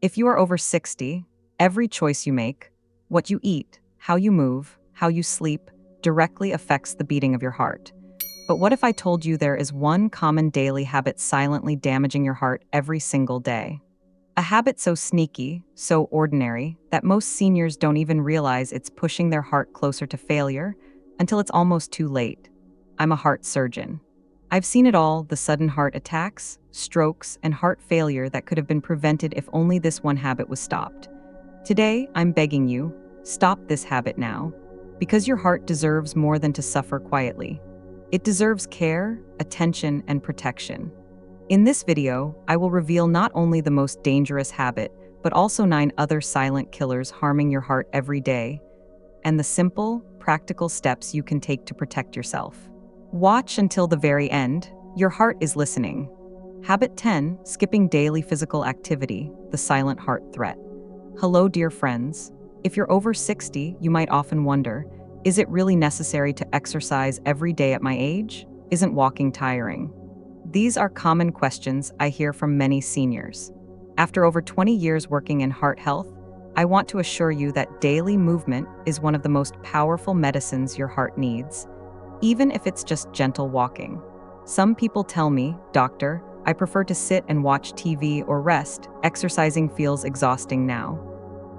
If you are over 60, every choice you make, what you eat, how you move, how you sleep, directly affects the beating of your heart. But what if I told you there is one common daily habit silently damaging your heart every single day? A habit so sneaky, so ordinary, that most seniors don't even realize it's pushing their heart closer to failure until it's almost too late. I'm a heart surgeon. I've seen it all: the sudden heart attacks, strokes, and heart failure that could have been prevented if only this one habit was stopped. Today, I'm begging you, stop this habit now, because your heart deserves more than to suffer quietly. It deserves care, attention, and protection. In this video, I will reveal not only the most dangerous habit, but also 9 other silent killers harming your heart every day, and the simple, practical steps you can take to protect yourself. Watch until the very end. Your heart is listening. Habit 10, skipping daily physical activity, the silent heart threat. Hello, dear friends. If you're over 60, you might often wonder, is it really necessary to exercise every day at my age? Isn't walking tiring? These are common questions I hear from many seniors. After over 20 years working in heart health, I want to assure you that daily movement is one of the most powerful medicines your heart needs, even if it's just gentle walking. Some people tell me, "Doctor, I prefer to sit and watch TV or rest. Exercising feels exhausting now."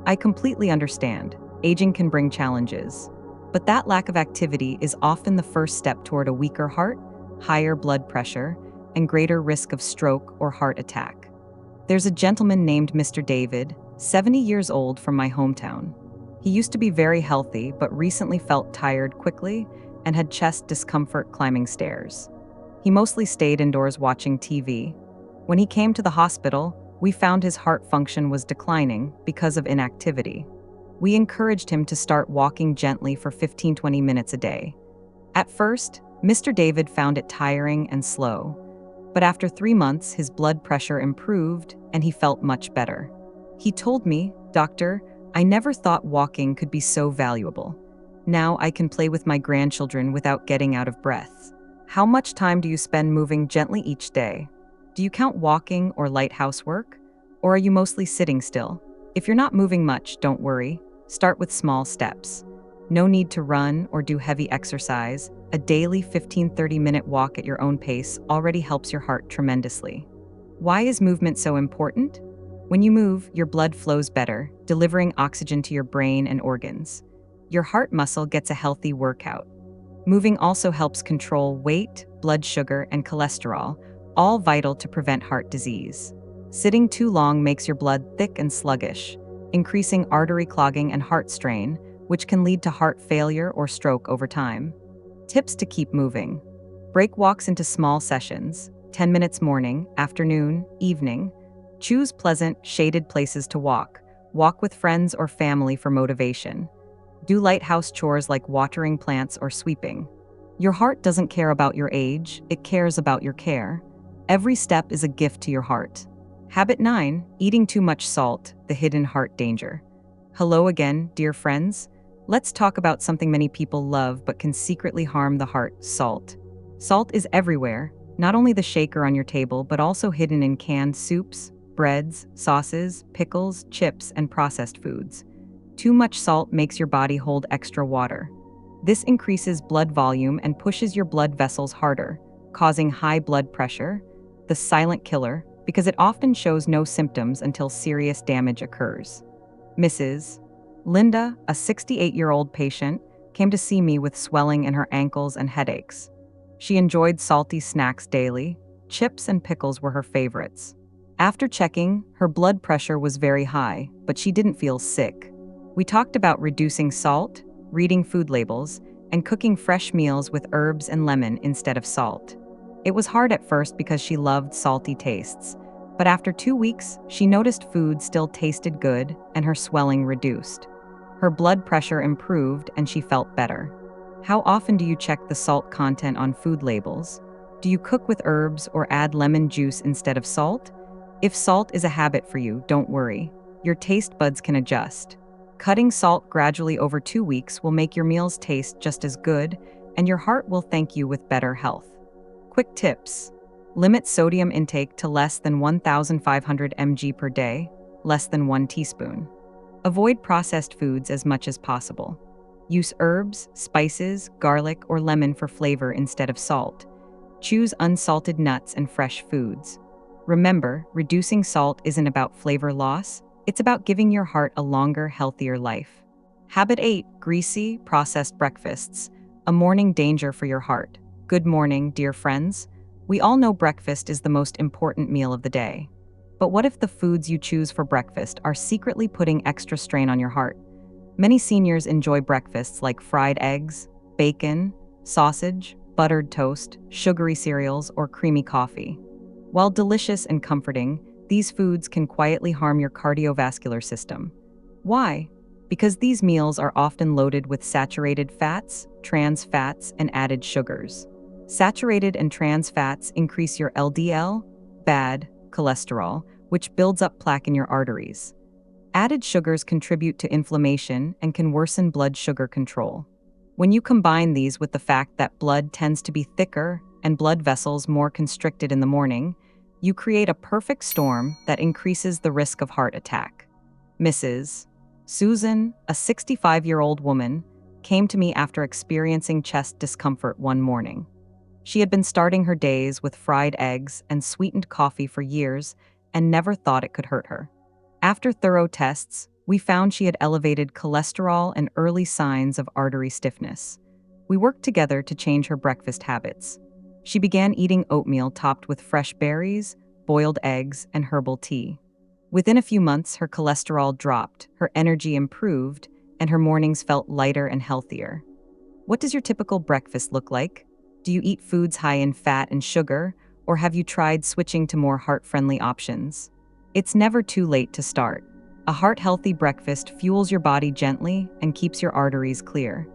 I completely understand. Aging can bring challenges. But that lack of activity is often the first step toward a weaker heart, higher blood pressure, and greater risk of stroke or heart attack. There's a gentleman named Mr. David, 70 years old, from my hometown. He used to be very healthy, but recently felt tired quickly and had chest discomfort climbing stairs. He mostly stayed indoors watching TV. When he came to the hospital, we found his heart function was declining because of inactivity. We encouraged him to start walking gently for 15-20 minutes a day. At first, Mr. David found it tiring and slow, but after 3 months, his blood pressure improved and he felt much better. He told me, "Doctor, I never thought walking could be so valuable. Now I can play with my grandchildren without getting out of breath." How much time do you spend moving gently each day? Do you count walking or light housework? Or are you mostly sitting still? If you're not moving much, don't worry. Start with small steps. No need to run or do heavy exercise. A daily 15-30-minute walk at your own pace already helps your heart tremendously. Why is movement so important? When you move, your blood flows better, delivering oxygen to your brain and organs. Your heart muscle gets a healthy workout. Moving also helps control weight, blood sugar, and cholesterol, all vital to prevent heart disease. Sitting too long makes your blood thick and sluggish, increasing artery clogging and heart strain, which can lead to heart failure or stroke over time. Tips to keep moving. Break walks into small sessions, 10 minutes morning, afternoon, evening. Choose pleasant, shaded places to walk. Walk with friends or family for motivation. Do light house chores like watering plants or sweeping. Your heart doesn't care about your age, it cares about your care. Every step is a gift to your heart. Habit 9, eating too much salt, the hidden heart danger. Hello again, dear friends. Let's talk about something many people love but can secretly harm the heart: salt. Salt is everywhere, not only the shaker on your table, but also hidden in canned soups, breads, sauces, pickles, chips, and processed foods. Too much salt makes your body hold extra water. This increases blood volume and pushes your blood vessels harder, causing high blood pressure, the silent killer, because it often shows no symptoms until serious damage occurs. Mrs. Linda, a 68-year-old patient, came to see me with swelling in her ankles and headaches. She enjoyed salty snacks daily. Chips and pickles were her favorites. After checking, her blood pressure was very high, but she didn't feel sick. We talked about reducing salt, reading food labels, and cooking fresh meals with herbs and lemon instead of salt. It was hard at first because she loved salty tastes, but after 2 weeks, she noticed food still tasted good and her swelling reduced. Her blood pressure improved and she felt better. How often do you check the salt content on food labels? Do you cook with herbs or add lemon juice instead of salt? If salt is a habit for you, don't worry. Your taste buds can adjust. Cutting salt gradually over 2 weeks will make your meals taste just as good, and your heart will thank you with better health. Quick tips. Limit sodium intake to less than 1,500 mg per day. less than 1 teaspoon. Avoid processed foods as much as possible. Use herbs, spices, garlic, or lemon for flavor instead of salt. Choose unsalted nuts and fresh foods. Remember, reducing salt isn't about flavor loss, it's about giving your heart a longer, healthier life. Habit 8. Greasy, processed breakfasts. A morning danger for your heart. Good morning, dear friends. We all know breakfast is the most important meal of the day. But what if the foods you choose for breakfast are secretly putting extra strain on your heart? Many seniors enjoy breakfasts like fried eggs, bacon, sausage, buttered toast, sugary cereals, or creamy coffee. While delicious and comforting, these foods can quietly harm your cardiovascular system. Why? Because these meals are often loaded with saturated fats, trans fats, and added sugars. Saturated and trans fats increase your LDL, bad cholesterol, which builds up plaque in your arteries. Added sugars contribute to inflammation and can worsen blood sugar control. When you combine these with the fact that blood tends to be thicker and blood vessels more constricted in the morning, you create a perfect storm that increases the risk of heart attack. Mrs. Susan, a 65-year-old woman, came to me after experiencing chest discomfort one morning. She had been starting her days with fried eggs and sweetened coffee for years and never thought it could hurt her. After thorough tests, we found she had elevated cholesterol and early signs of artery stiffness. We worked together to change her breakfast habits. She began eating oatmeal topped with fresh berries, boiled eggs, and herbal tea. Within a few months, her cholesterol dropped, her energy improved, and her mornings felt lighter and healthier. What does your typical breakfast look like? Do you eat foods high in fat and sugar, or have you tried switching to more heart-friendly options? It's never too late to start. A heart-healthy breakfast fuels your body gently and keeps your arteries clear.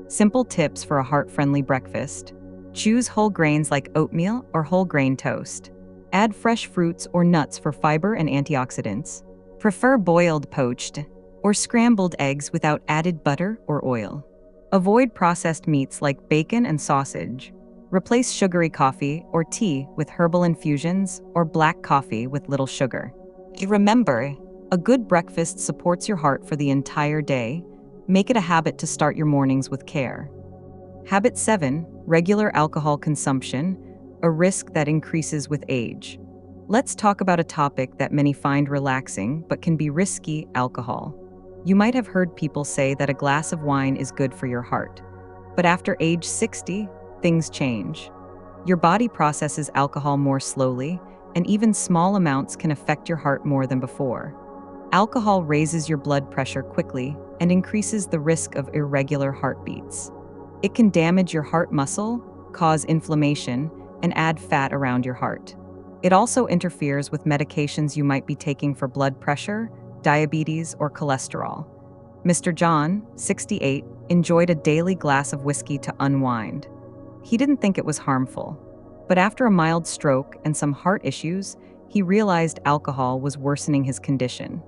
Simple tips for a heart-friendly breakfast. Choose whole grains like oatmeal or whole grain toast. Add fresh fruits or nuts for fiber and antioxidants. Prefer boiled, poached, or scrambled eggs without added butter or oil. Avoid processed meats like bacon and sausage. Replace sugary coffee or tea with herbal infusions or black coffee with little sugar. Remember, a good breakfast supports your heart for the entire day. Make it a habit to start your mornings with care. Habit 7. Regular alcohol consumption, a risk that increases with age. Let's talk about a topic that many find relaxing but can be risky: alcohol. You might have heard people say that a glass of wine is good for your heart. But after age 60, things change. Your body processes alcohol more slowly, and even small amounts can affect your heart more than before. Alcohol raises your blood pressure quickly and increases the risk of irregular heartbeats. It can damage your heart muscle, cause inflammation, and add fat around your heart. It also interferes with medications you might be taking for blood pressure, diabetes, or cholesterol. Mr. John, 68, enjoyed a daily glass of whiskey to unwind. He didn't think it was harmful. But after a mild stroke and some heart issues, he realized alcohol was worsening his condition.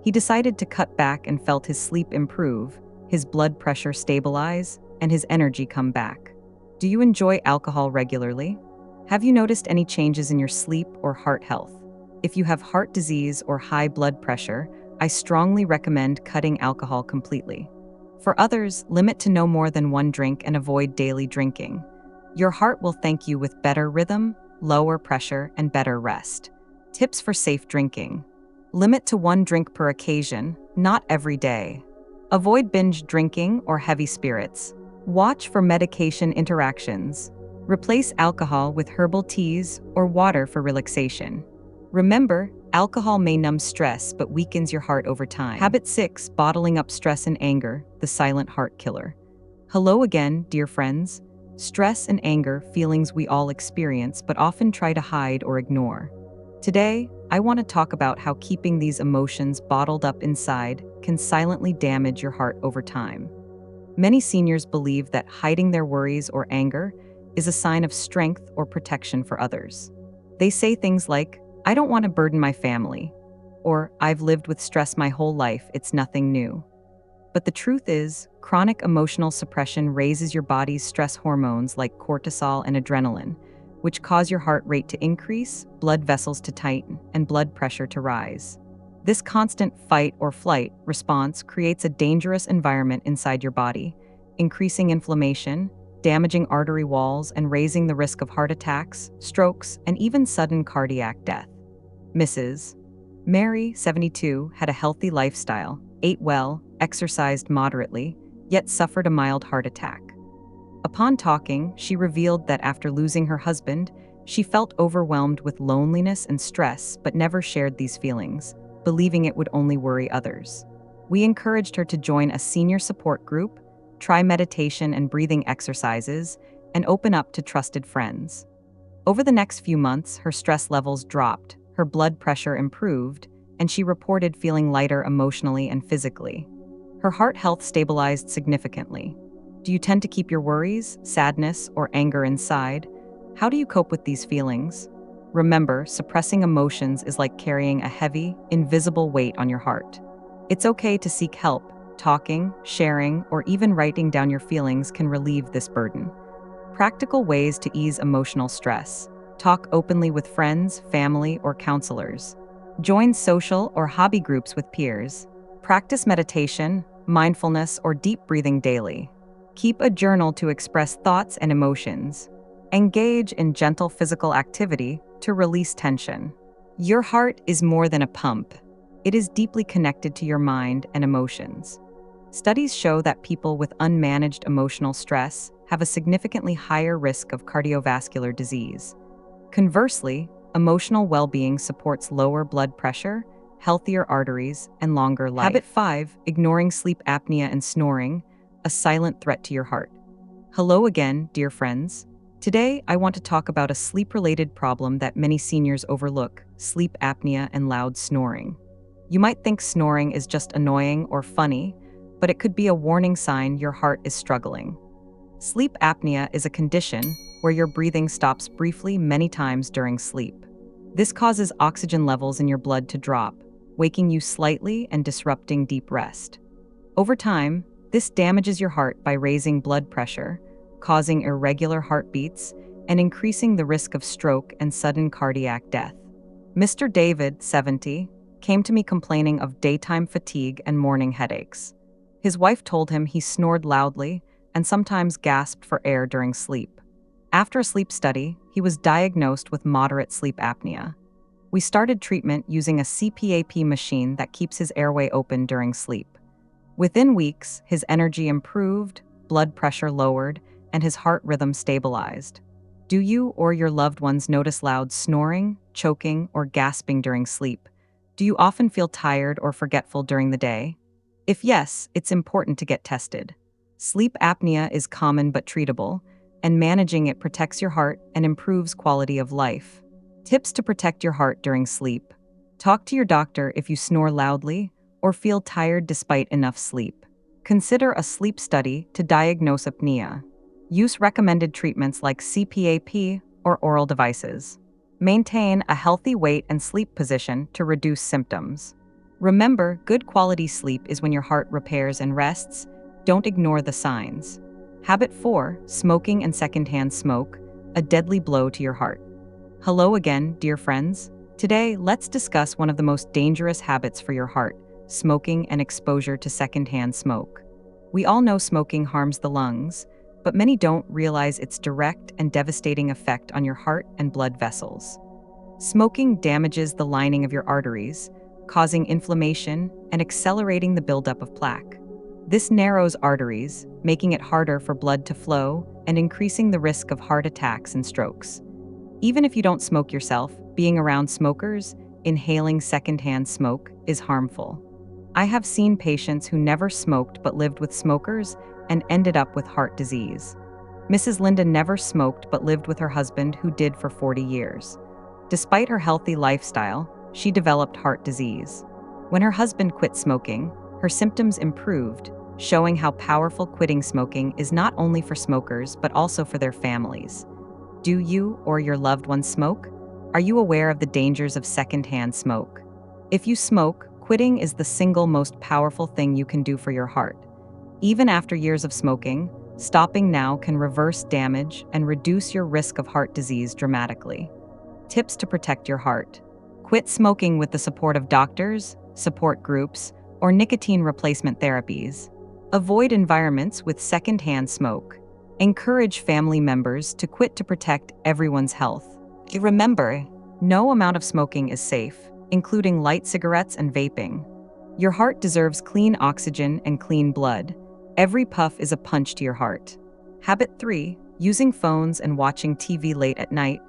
He decided to cut back and felt his sleep improve, his blood pressure stabilize, and his energy come back. Do you enjoy alcohol regularly? Have you noticed any changes in your sleep or heart health? If you have heart disease or high blood pressure, I strongly recommend cutting alcohol completely. For others, limit to no more than 1 drink and avoid daily drinking. Your heart will thank you with better rhythm, lower pressure, and better rest. Tips for safe drinking. Limit to 1 drink per occasion, not every day. Avoid binge drinking or heavy spirits. Watch for medication interactions. Replace alcohol with herbal teas or water for relaxation. Remember, alcohol may numb stress but weakens your heart over time. Habit 6. Bottling up stress and anger, the silent heart killer. Hello again, dear friends. Stress and anger, feelings we all experience but often try to hide or ignore. Today, I want to talk about how keeping these emotions bottled up inside can silently damage your heart over time. Many seniors believe that hiding their worries or anger is a sign of strength or protection for others. They say things like, "I don't want to burden my family," or "I've lived with stress my whole life, it's nothing new." But the truth is, chronic emotional suppression raises your body's stress hormones like cortisol and adrenaline, which cause your heart rate to increase, blood vessels to tighten, and blood pressure to rise. This constant fight or flight response creates a dangerous environment inside your body, increasing inflammation, damaging artery walls, and raising the risk of heart attacks, strokes, and even sudden cardiac death. Mrs. Mary, 72, had a healthy lifestyle, ate well, exercised moderately, yet suffered a mild heart attack. Upon talking, she revealed that after losing her husband, she felt overwhelmed with loneliness and stress but never shared these feelings, believing it would only worry others. We encouraged her to join a senior support group, try meditation and breathing exercises, and open up to trusted friends. Over the next few months, her stress levels dropped, her blood pressure improved, and she reported feeling lighter emotionally and physically. Her heart health stabilized significantly. Do you tend to keep your worries, sadness, or anger inside? How do you cope with these feelings? Remember, suppressing emotions is like carrying a heavy, invisible weight on your heart. It's okay to seek help. Talking, sharing, or even writing down your feelings can relieve this burden. Practical ways to ease emotional stress. Talk openly with friends, family, or counselors. Join social or hobby groups with peers. Practice meditation, mindfulness, or deep breathing daily. Keep a journal to express thoughts and emotions. Engage in gentle physical activity to release tension. Your heart is more than a pump. It is deeply connected to your mind and emotions. Studies show that people with unmanaged emotional stress have a significantly higher risk of cardiovascular disease. Conversely, emotional well-being supports lower blood pressure, healthier arteries, and longer life. Habit 5. Ignoring sleep apnea and snoring, a silent threat to your heart. Hello again, dear friends. Today, I want to talk about a sleep-related problem that many seniors overlook: sleep apnea and loud snoring. You might think snoring is just annoying or funny, but it could be a warning sign your heart is struggling. Sleep apnea is a condition where your breathing stops briefly many times during sleep. This causes oxygen levels in your blood to drop, waking you slightly and disrupting deep rest. Over time, this damages your heart by raising blood pressure, causing irregular heartbeats, and increasing the risk of stroke and sudden cardiac death. Mr. David, 70, came to me complaining of daytime fatigue and morning headaches. His wife told him he snored loudly and sometimes gasped for air during sleep. After a sleep study, he was diagnosed with moderate sleep apnea. We started treatment using a CPAP machine that keeps his airway open during sleep. Within weeks, his energy improved, blood pressure lowered, and his heart rhythm stabilized. Do you or your loved ones notice loud snoring, choking, or gasping during sleep? Do you often feel tired or forgetful during the day? If yes, it's important to get tested. Sleep apnea is common but treatable, and managing it protects your heart and improves quality of life. Tips to protect your heart during sleep. Talk to your doctor if you snore loudly or feel tired despite enough sleep. Consider a sleep study to diagnose apnea. Use recommended treatments like CPAP or oral devices. Maintain a healthy weight and sleep position to reduce symptoms. Remember, good quality sleep is when your heart repairs and rests. Don't ignore the signs. Habit 4. Smoking and secondhand smoke, a deadly blow to your heart. Hello again, dear friends. Today, let's discuss one of the most dangerous habits for your heart: smoking and exposure to secondhand smoke. We all know smoking harms the lungs, but many don't realize its direct and devastating effect on your heart and blood vessels. Smoking damages the lining of your arteries, causing inflammation and accelerating the buildup of plaque. This narrows arteries, making it harder for blood to flow and increasing the risk of heart attacks and strokes. Even if you don't smoke yourself, being around smokers, inhaling secondhand smoke is harmful. I have seen patients who never smoked but lived with smokers and ended up with heart disease. Mrs. Linda never smoked but lived with her husband, who did for 40 years. Despite her healthy lifestyle, she developed heart disease. When her husband quit smoking, her symptoms improved, showing how powerful quitting smoking is not only for smokers but also for their families. Do you or your loved ones smoke? Are you aware of the dangers of secondhand smoke? If you smoke, quitting is the single most powerful thing you can do for your heart. Even after years of smoking, stopping now can reverse damage and reduce your risk of heart disease dramatically. Tips to protect your heart. Quit smoking with the support of doctors, support groups, or nicotine replacement therapies. Avoid environments with secondhand smoke. Encourage family members to quit to protect everyone's health. Remember, no amount of smoking is safe, including light cigarettes and vaping. Your heart deserves clean oxygen and clean blood. Every puff is a punch to your heart. Habit 3. Using phones and watching TV late at night,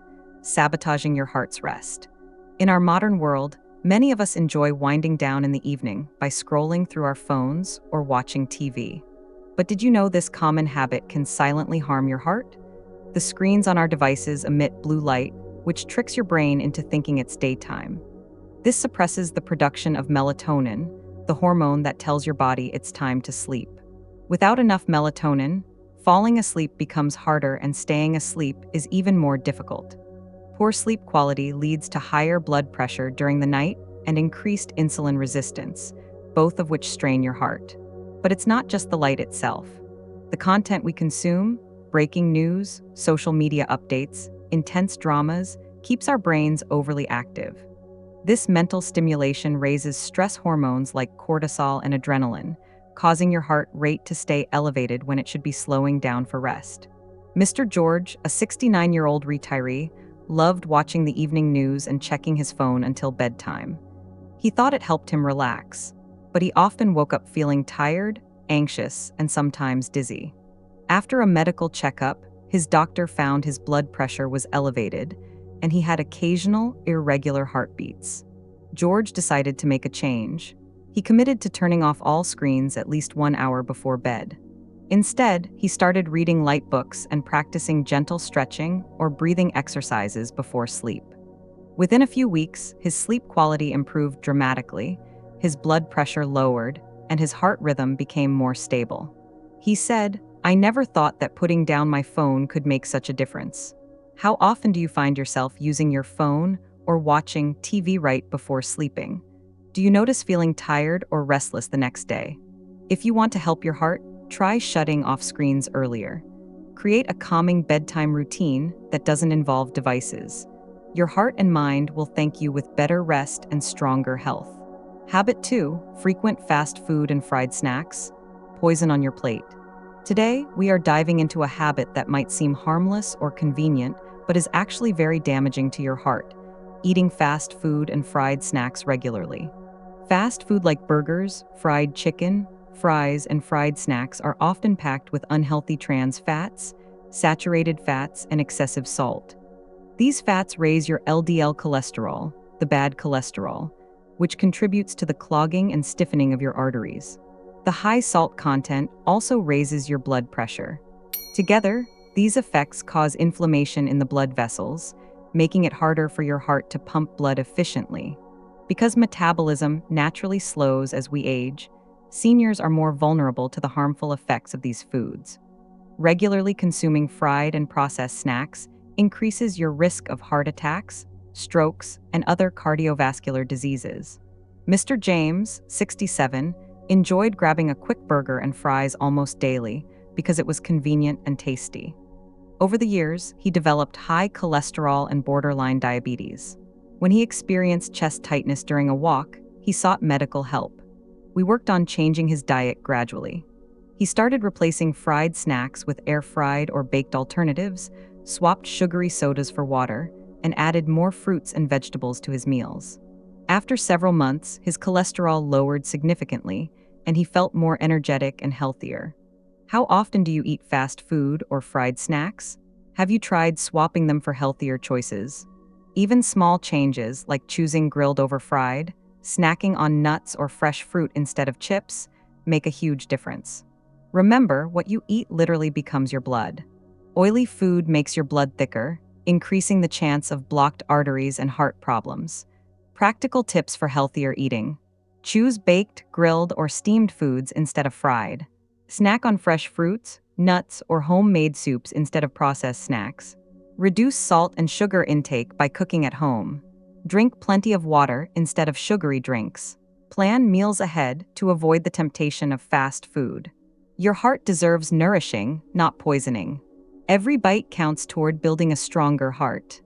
sabotaging your heart's rest. In our modern world, many of us enjoy winding down in the evening by scrolling through our phones or watching TV. But did you know this common habit can silently harm your heart? The screens on our devices emit blue light, which tricks your brain into thinking it's daytime. This suppresses the production of melatonin, the hormone that tells your body it's time to sleep. Without enough melatonin, falling asleep becomes harder and staying asleep is even more difficult. Poor sleep quality leads to higher blood pressure during the night and increased insulin resistance, both of which strain your heart. But it's not just the light itself. The content we consume, breaking news, social media updates, intense dramas, keeps our brains overly active. This mental stimulation raises stress hormones like cortisol and adrenaline, causing your heart rate to stay elevated when it should be slowing down for rest. Mr. George, a 69-year-old retiree, loved watching the evening news and checking his phone until bedtime. He thought it helped him relax, but he often woke up feeling tired, anxious, and sometimes dizzy. After a medical checkup, his doctor found his blood pressure was elevated, and he had occasional, irregular heartbeats. George decided to make a change. He committed to turning off all screens at least 1 hour before bed. Instead, he started reading light books and practicing gentle stretching or breathing exercises before sleep. Within a few weeks, his sleep quality improved dramatically, his blood pressure lowered, and his heart rhythm became more stable. He said, "I never thought that putting down my phone could make such a difference." How often do you find yourself using your phone or watching TV right before sleeping? Do you notice feeling tired or restless the next day? If you want to help your heart, try shutting off screens earlier. Create a calming bedtime routine that doesn't involve devices. Your heart and mind will thank you with better rest and stronger health. Habit 2. Frequent fast food and fried snacks. Poison on your plate. Today, we are diving into a habit that might seem harmless or convenient, but is actually very damaging to your heart: eating fast food and fried snacks regularly. Fast food like burgers, fried chicken, fries, and fried snacks are often packed with unhealthy trans fats, saturated fats, and excessive salt. These fats raise your LDL cholesterol, the bad cholesterol, which contributes to the clogging and stiffening of your arteries. The high salt content also raises your blood pressure. Together, these effects cause inflammation in the blood vessels, making it harder for your heart to pump blood efficiently. Because metabolism naturally slows as we age, seniors are more vulnerable to the harmful effects of these foods. Regularly consuming fried and processed snacks increases your risk of heart attacks, strokes, and other cardiovascular diseases. Mr. James, 67, enjoyed grabbing a quick burger and fries almost daily because it was convenient and tasty. Over the years, he developed high cholesterol and borderline diabetes. When he experienced chest tightness during a walk, he sought medical help. We worked on changing his diet gradually. He started replacing fried snacks with air-fried or baked alternatives, swapped sugary sodas for water, and added more fruits and vegetables to his meals. After several months, his cholesterol lowered significantly, and he felt more energetic and healthier. How often do you eat fast food or fried snacks? Have you tried swapping them for healthier choices? Even small changes, like choosing grilled over fried, snacking on nuts or fresh fruit instead of chips, make a huge difference. Remember, what you eat literally becomes your blood. Oily food makes your blood thicker, increasing the chance of blocked arteries and heart problems. Practical tips for healthier eating. Choose baked, grilled, or steamed foods instead of fried. Snack on fresh fruits, nuts, or homemade soups instead of processed snacks. Reduce salt and sugar intake by cooking at home. Drink plenty of water instead of sugary drinks. Plan meals ahead to avoid the temptation of fast food. Your heart deserves nourishing, not poisoning. Every bite counts toward building a stronger heart.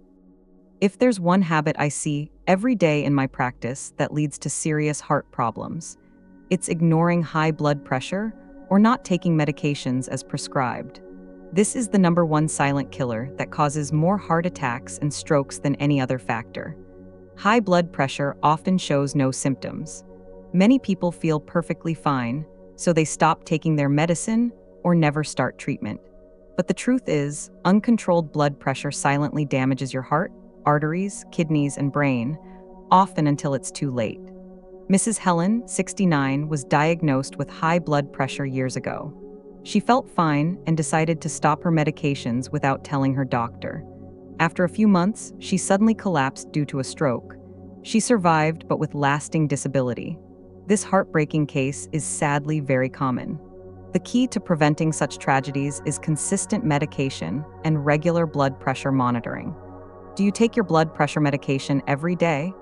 If there's one habit I see every day in my practice that leads to serious heart problems, it's ignoring high blood pressure or not taking medications as prescribed. This is the number one silent killer that causes more heart attacks and strokes than any other factor. High blood pressure often shows no symptoms. Many people feel perfectly fine, so they stop taking their medicine or never start treatment. But the truth is, uncontrolled blood pressure silently damages your heart, arteries, kidneys, and brain, often until it's too late. Mrs. Helen, 69, was diagnosed with high blood pressure years ago. She felt fine and decided to stop her medications without telling her doctor. After a few months, she suddenly collapsed due to a stroke. She survived, but with lasting disability. This heartbreaking case is sadly very common. The key to preventing such tragedies is consistent medication and regular blood pressure monitoring. Do you take your blood pressure medication every day?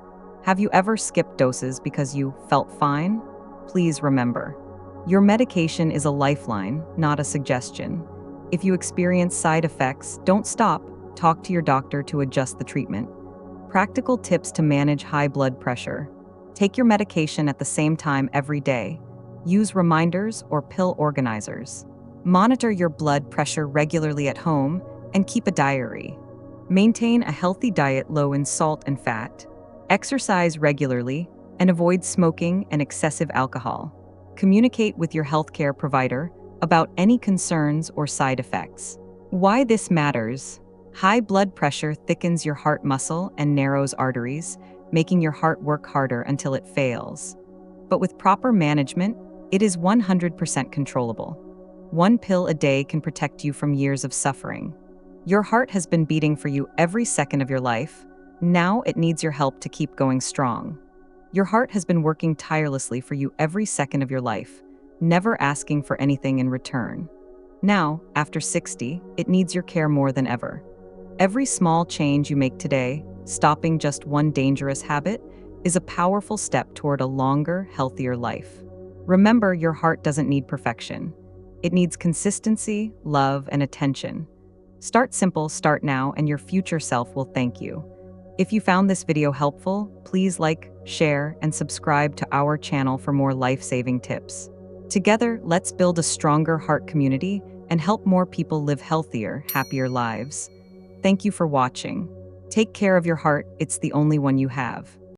Have you ever skipped doses because you felt fine? Please remember, your medication is a lifeline, not a suggestion. If you experience side effects, don't stop. Talk to your doctor to adjust the treatment. Practical tips to manage high blood pressure. Take your medication at the same time every day. Use reminders or pill organizers. Monitor your blood pressure regularly at home and keep a diary. Maintain a healthy diet low in salt and fat. Exercise regularly and avoid smoking and excessive alcohol. Communicate with your healthcare provider about any concerns or side effects. Why this matters: high blood pressure thickens your heart muscle and narrows arteries, making your heart work harder until it fails. But with proper management, it is 100% controllable. One pill a day can protect you from years of suffering. Your heart has been beating for you every second of your life. Now it needs your help to keep going strong. Your heart has been working tirelessly for you every second of your life, never asking for anything in return. Now, after 60, it needs your care more than ever. Every small change you make today, stopping just one dangerous habit, is a powerful step toward a longer, healthier life. Remember, your heart doesn't need perfection. It needs consistency, love, and attention. Start simple, start now, and your future self will thank you. If you found this video helpful, please like, share, and subscribe to our channel for more life-saving tips. Together, let's build a stronger heart community and help more people live healthier, happier lives. Thank you for watching. Take care of your heart, it's the only one you have.